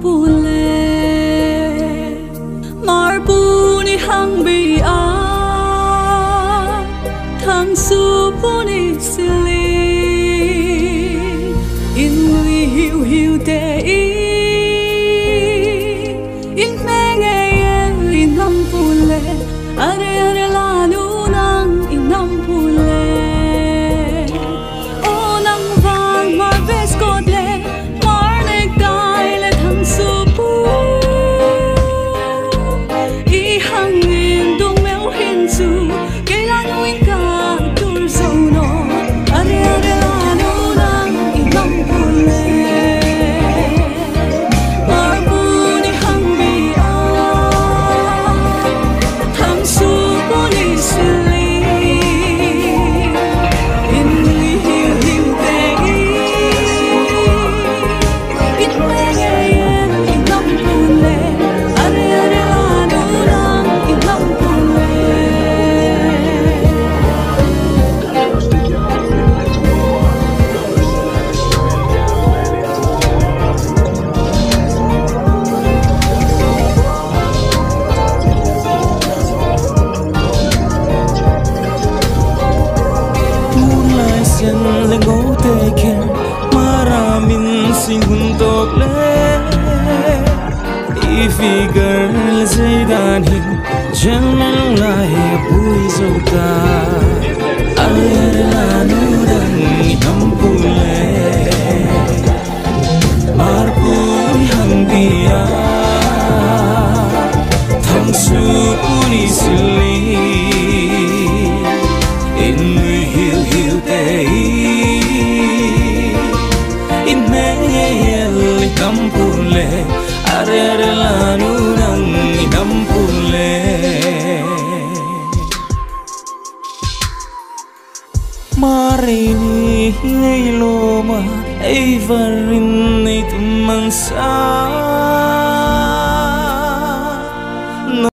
pule mar pu ni hang bi a thang su pu ni sili in lui hiu hiu te i in me nge in nam pule are are la nu nang in nam pule o nang van mar ves kodle mar nek dai le thang su pu i hang in dung mel hin su ke la nu in ka tur so no are are la nu nang in nam pule mar pu ni hang bi a thang su pu ni sili in lui hiu hiu te i in me nge in nam pule are are la nu nang in nam pule Moonlight sen le ngô te khen mara min sing hun tok le I figure le zaidan hin jaman lai pui zota ayer la nu dang ham pule mar pui hang dia thang su puni sili in lui hiu hiu te in me yel kam pule are are la nu nang nam pule mare ni lo ma ai varin nei tum mang sa